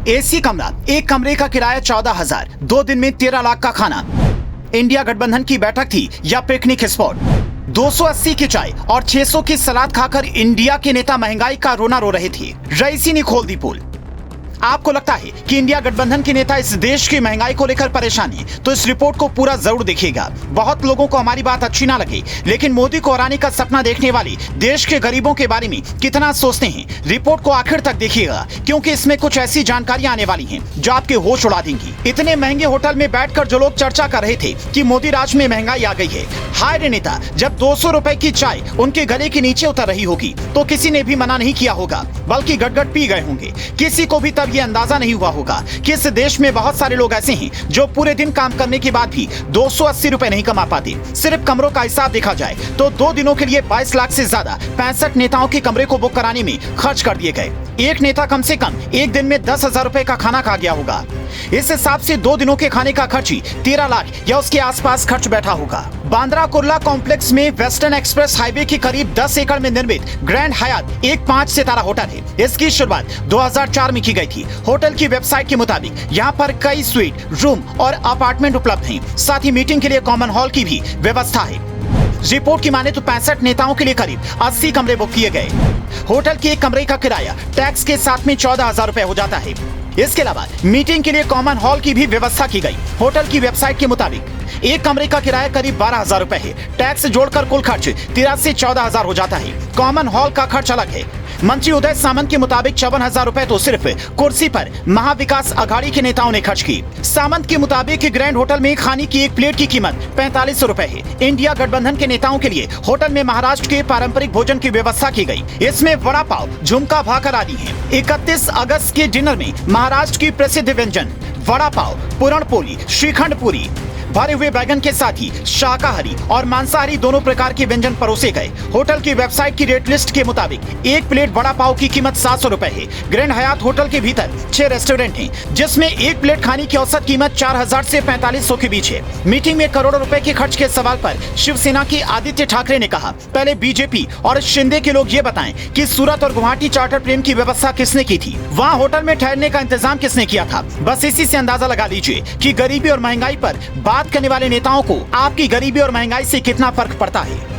AC कमरा, एक कमरे का किराया 14,000, 2 दिन में 13 लाख का खाना। इंडिया गठबंधन की बैठक थी या पिकनिक स्पॉट? 280 की चाय और 600 की सलाद खाकर इंडिया के नेता महंगाई का रोना रो रहे थे। रईसी ने खोल दी पोल। आपको लगता है कि इंडिया गठबंधन के नेता इस देश की महंगाई को लेकर परेशान है, तो इस रिपोर्ट को पूरा जरूर देखिएगा। बहुत लोगों को हमारी बात अच्छी ना लगे, लेकिन मोदी को हराने का सपना देखने वाले देश के गरीबों के बारे में कितना सोचते हैं, रिपोर्ट को आखिर तक देखिएगा, क्योंकि इसमें कुछ ऐसी जानकारियां आने वाली हैं जो आपके होश उड़ा देंगी। इतने महंगे होटल में बैठकर जो लोग चर्चा कर रहे थे कि मोदी राज में महंगाई आ गई है, हाय रे नेता, जब 200 रुपए की चाय उनके गले के नीचे उतर रही होगी तो किसी ने भी मना नहीं किया होगा, बल्कि गटगट पी गए होंगे। किसी को भी तब ये अंदाजा नहीं हुआ होगा कि इस देश में बहुत सारे लोग ऐसे हैं जो पूरे दिन काम करने के बाद भी 280 रुपए नहीं कमा पाते। सिर्फ कमरों का हिसाब देखा जाए तो 2 दिनों के लिए 22 लाख से ज्यादा 65 नेताओं के कमरे को बुक कराने में खर्च कर दिए गए। एक नेता कम से कम एक दिन में 10,000 रुपए का खाना खा गया होगा। इस हिसाब से 2 दिनों के खाने का खर्च ही 13 लाख या उसके आसपास खर्च बैठा होगा। बांद्रा कुर्ला कॉम्प्लेक्स में वेस्टर्न एक्सप्रेस हाईवे के करीब 10 एकड़ में निर्मित ग्रैंड हयात एक 5 सितारा होटल है। इसकी शुरुआत 2004 में की गई थी। होटल की वेबसाइट के मुताबिक यहाँ पर कई स्वीट, रूम और अपार्टमेंट उपलब्ध हैं। साथ ही मीटिंग के लिए कॉमन हॉल की भी व्यवस्था है। रिपोर्ट की माने तो 65 नेताओं के लिए करीब 80 कमरे बुक किए गए। होटल के एक कमरे का किराया टैक्स के साथ में 14,000 रुपए हो जाता है। इसके अलावा मीटिंग के लिए कॉमन हॉल की भी व्यवस्था की गई। होटल की वेबसाइट के मुताबिक एक कमरे का किराया करीब 12,000 रुपए है। टैक्स जोड़कर कुल खर्च 13 से 14,000 हो जाता है। कॉमन हॉल का खर्च अलग है। मंत्री उदय सामंत के मुताबिक 54,000 रुपए तो सिर्फ कुर्सी पर महाविकास अघाड़ी के नेताओं ने खर्च की। सामंत के मुताबिक ग्रैंड होटल में खाने की एक प्लेट की कीमत 45 रुपए है। इंडिया गठबंधन के नेताओं के लिए होटल में महाराष्ट्र के पारंपरिक भोजन की व्यवस्था की गई। इसमें वड़ा पाव, झुमका भाकर आदि है। 31 अगस्त के डिनर में महाराष्ट्र की प्रसिद्ध व्यंजन वड़ा पाव, पुरण पोली, श्रीखंड पूरी, भरे हुए बैगन के साथ ही शाकाहारी और मांसाहारी दोनों प्रकार के व्यंजन परोसे गए। होटल की वेबसाइट की रेट लिस्ट के मुताबिक एक प्लेट वड़ा पाव की कीमत 700 रुपए है। ग्रैंड हयात होटल के भीतर 6 रेस्टोरेंट हैं, जिसमें एक प्लेट खाने की औसत कीमत 4,000 से 4500 के बीच है। मीटिंग में करोड़ों रुपए के खर्च के सवाल पर शिवसेना के आदित्य ठाकरे ने कहा, पहले बीजेपी और शिंदे के लोग ये बताएं कि सूरत और गुवाहाटी चार्टर प्लेन की व्यवस्था किसने की थी, वहाँ होटल में ठहरने का इंतजाम किसने किया था। बस इसी से अंदाजा लगा लीजिए कि गरीबी और महंगाई पर बात करने वाले नेताओं को आपकी गरीबी और महंगाई से कितना फर्क पड़ता है।